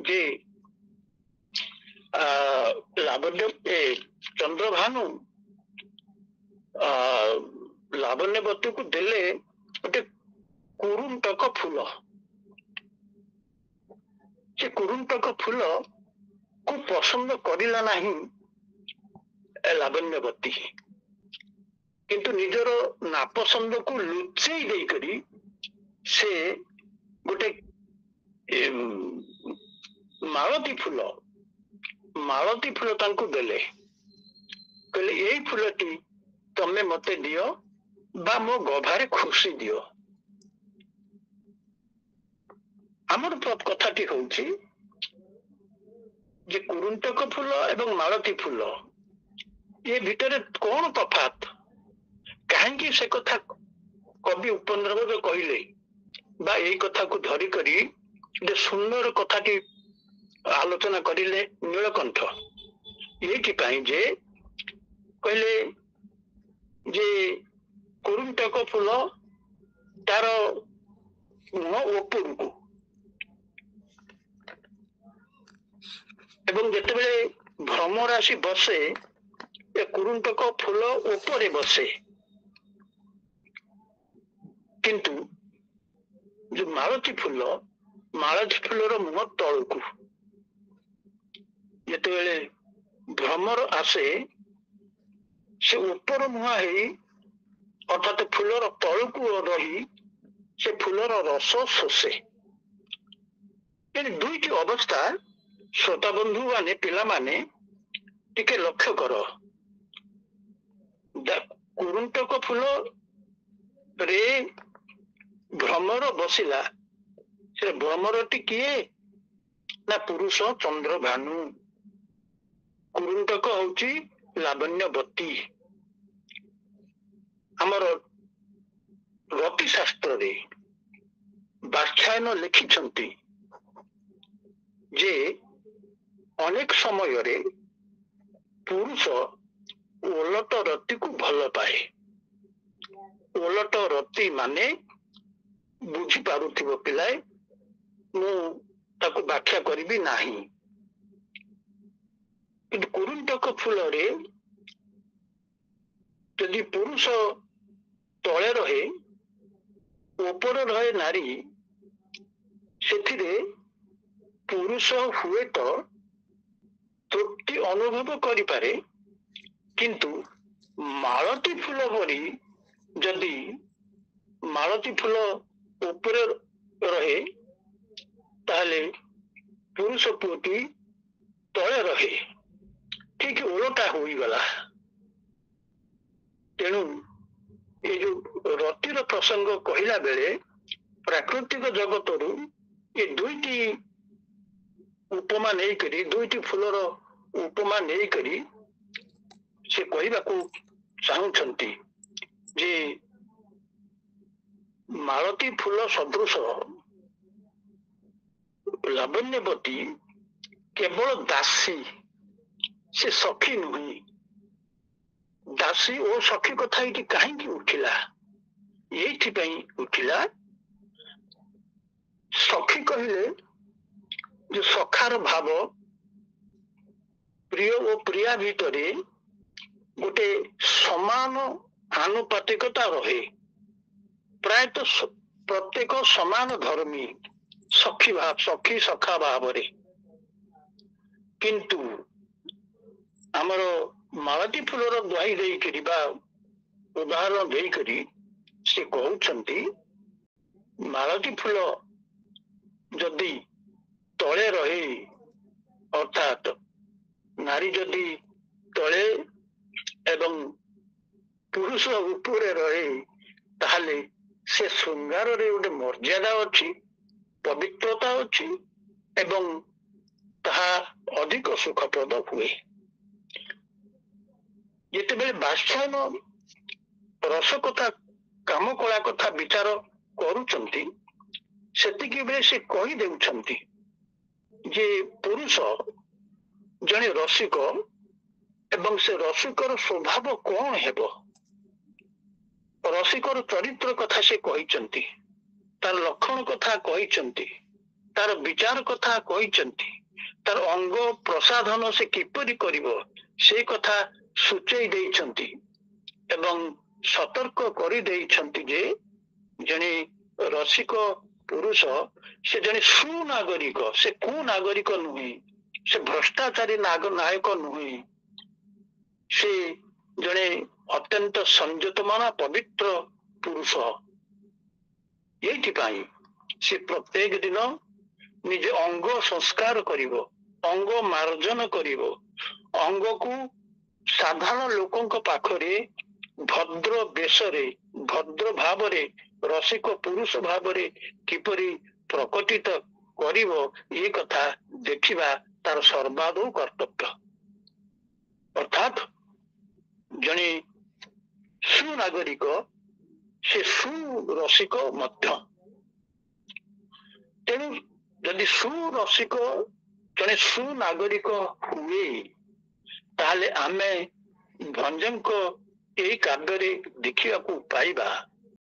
ଯେ ଲାବଣ୍ୟ ଚନ୍ଦ୍ରଭାନୁ ଲାବଣ୍ୟବତୀକୁ ଦେଲେ ଗୋଟେ କୁରୁଣ୍ଟକ ଫୁଲ। ସେ କୁରୁଣ୍ଟକ ଫୁଲ କୁ ପସନ୍ଦ କରିଲା ନାହିଁ ଲାବଣ୍ୟବତୀ, କିନ୍ତୁ ନିଜର ନାପସନ୍ଦକୁ ଲୁଚେଇ ଦେଇକରି ସେ ଗୋଟେ ମାଳତୀ ଫୁଲ ତାଙ୍କୁ ଦେଲେ। କହିଲେ ଏଇ ଫୁଲଟି ତମେ ମତେ ଦିଅ ବା ମୋ ଗଭାରେ ଖୁସି ଦିଅ। ଆମର କଥାଟି ହଉଛି ଯେ କୁରୁଣ୍ଟକ ଫୁଲ ଏବଂ ମାଳତୀ ଫୁଲ ଏ ଭିତରେ କଣ ତଫାତ, କାହିଁକି ସେ କଥା କବି ଉପେନ୍ଦ୍ରଭଞ୍ଜ କହିଲେ ବା ଏଇ କଥାକୁ ଧରିକରି ଗୋଟେ ସୁନ୍ଦର କଥାଟି ଆଲୋଚନା କରିଲେ ନୀଳକଣ୍ଠ। ଏଇଥିପାଇଁ ଯେ କହିଲେ ଯେ କୁରୁଣ୍ଟକ ଫୁଲ ତାର ମୁହଁ ଉପରକୁ, ଏବଂ ଯେତେବେଳେ ଭ୍ରମର ଆସି ବସେ ଏ କୁରୁଣ୍ଟକ ଫୁଲ ଉପରେ ବସେ, କିନ୍ତୁ ଯୋଉ ମାଳତୀ ଫୁଲର ମୁହଁ ତଳକୁ। ଯେତେବେଳେ ଭ୍ରମର ଆସେ ସେ ଉପର ମୁହାଁ ହେଇ ଅର୍ଥାତ୍ ଫୁଲର ତଳକୁ ରହି ସେ ଫୁଲର ରସ ଶୋଷେ। ଦୁଇଟି ଅବସ୍ଥା ଶ୍ରୋତା ବନ୍ଧୁ ମାନେ ପିଲାମାନେ ଟିକେ ଲକ୍ଷ୍ୟ କର। କୁରୁଣ୍ଟକ ଫୁଲ ରେ ଭ୍ରମର ବସିଲା, ସେ ଭ୍ରମରଟି କିଏ ନା ପୁରୁଷ ଚନ୍ଦ୍ରଭାନୁ। କୁରୁଣ୍ଟକ ହଉଛି ଲାବଣ୍ୟବତୀ। ଆମର ରତି ଶାସ୍ତ୍ରରେ ବ୍ୟାଖ୍ୟାନ ଲେଖିଛନ୍ତି ଯେ ଅନେକ ସମୟରେ ପୁରୁଷ ଓଲଟ ରତିକୁ ଭଲ ପାଏ। ଓଲଟ ରତି ମାନେ ବୁଝିପାରୁଥିବ ପିଲାଏ, ମୁଁ ତାକୁ ବ୍ୟାଖ୍ୟା କରିବି ନାହିଁ। କିନ୍ତୁ କୁରୁଣ୍ଟକ ଫୁଲରେ ଯଦି ପୁରୁଷ ତଳେ ରହେ, ଉପରେ ରହେ ନାରୀ, ସେଥିରେ ପୁରୁଷ ହୁଏତ ତୃପ୍ତି ଅନୁଭବ କରିପାରେ, କିନ୍ତୁ ମାଳତୀ ଫୁଲ ଭଳି ଯଦି ମାଳତୀ ଫୁଲ ଉପରେ ରହେ ତାହେଲେ ପୁରୁଷ ପୁଅଟି ତଳେ ରହେ। ଠିକ ଓଲଟା ହୋଇଗଲା। ତେଣୁ ଏ ଯୋଉ ରତିର ପ୍ରସଙ୍ଗ କହିଲା ବେଳେ ପ୍ରାକୃତିକ ଜଗତରୁ ଏ ଦୁଇଟି ଉପମା ନେଇକରି, ଦୁଇଟି ଫୁଲର ଉପମା ନେଇକରି ସେ କହିବାକୁ ଚାହୁଁଛନ୍ତି ଯେ ମାଳତୀ ଫୁଲ ସଦୃଶ ଲାବଣ୍ୟବତୀ କେବଳ ଦାସୀ, ସେ ସଖୀ ନୁହେଁ। ଦାସୀ ଓ ସଖୀ କଥା ଏଇଠି କାହିଁକି ଉଠିଲା? ଏଇଥିପାଇଁ ଉଠିଲା, ସଖୀ କହିଲେ ଯେ ସଖାର ଭାବ, ପ୍ରିୟ ଓ ପ୍ରିୟା ଭିତରେ ଗୋଟେ ସମାନ ଆନୁପାତିକତା ରହେ। ପ୍ରାୟତଃ ପ୍ରତ୍ୟେକ ସମାନ ଧର୍ମୀ ସଖୀ ସଖା ଭାବରେ, କିନ୍ତୁ ଆମର ମାଳତୀ ଫୁଲର ଦ୍ୱାହି ଦେଇକରି ବା ଉଦାହରଣ ଦେଇକରି ସେ କହୁଛନ୍ତି ମାଳତୀ ଫୁଲ ଯଦି ତଳେ ରହେ, ଅର୍ଥାତ୍ ନାରୀ ଯଦି ତଳେ ଏବଂ ପୁରୁଷ ଉପରେ ରହେ, ତାହେଲେ ସେ ଶୃଙ୍ଗାରରେ ଗୋଟେ ମର୍ଯ୍ୟାଦା ଅଛି, ପବିତ୍ରତା ଅଛି ଏବଂ ତାହା ଅଧିକ ସୁଖପ୍ରଦ ହୁଏ। ଯେତେବେଳେ ବ୍ୟାଖ୍ୟାନ ରସ କଥା, କାମ କଳା କଥା ବିଚାର କରୁଛନ୍ତି, ସେତିକି ବେଳେ ସେ କହିଦେଉଛନ୍ତି ଯେ ପୁରୁଷ ଜଣେ ରସିକ ଏବଂ ସେ ରସିକର ସ୍ୱଭାବ କଣ ହେବ, ରସିକର ଚରିତ୍ର କଥା ସେ କହିଛନ୍ତି, ତାର ଲକ୍ଷଣ କଥା କହିଛନ୍ତି, ତାର ବିଚାର କଥା କହିଛନ୍ତି, ତାର ଅଙ୍ଗ ପ୍ରସାଧନ ସେ କିପରି କରିବ ସେ କଥା ସୂଚେଇ ଦେଇଛନ୍ତି ଏବଂ ସତର୍କ କରିଦେଇଛନ୍ତି ଯେ ଜଣେ ରସିକ ପୁରୁଷ ସେ ଜଣେ ସୁନାଗରିକ, ସେ କୁନାଗରିକ ନୁହେଁ, ସେ ଭ୍ରଷ୍ଟାଚାରୀ ନାୟକ ନୁହେଁ, ସେ ଜଣେ ଅତ୍ୟନ୍ତ ସଂଯତମନା ପବିତ୍ର ପୁରୁଷ। ଏଇଥିପାଇଁ ସେ ପ୍ରତ୍ୟେକ ଦିନ ନିଜ ଅଙ୍ଗ ସଂସ୍କାର କରିବ, ଅଙ୍ଗ ମାର୍ଜନ କରିବ, ଅଙ୍ଗକୁ ସାଧାରଣ ଲୋକଙ୍କ ପାଖରେ ଭଦ୍ର ବେଶରେ ଭଦ୍ର ଭାବରେ ରସିକ ପୁରୁଷ ଭାବରେ କିପରି ପ୍ରକଟିତ କରିବ ଏ କଥା ଦେଖିବା ତାର ସର୍ବାଦୌ କର୍ତ୍ତବ୍ୟ। ଅର୍ଥାତ୍ ଜଣେ ସୁନାଗରିକ ସେ ସୁରସିକ ମଧ୍ୟ। ତେଣୁ ଯଦି ସୁରସିକ ଜଣେ ସୁନାଗରିକ ହୁଏ ତାହେଲେ ଆମେ ଭଞ୍ଜଙ୍କ ଏଇ କାବ୍ୟରେ ଦେଖିବାକୁ ପାଇବା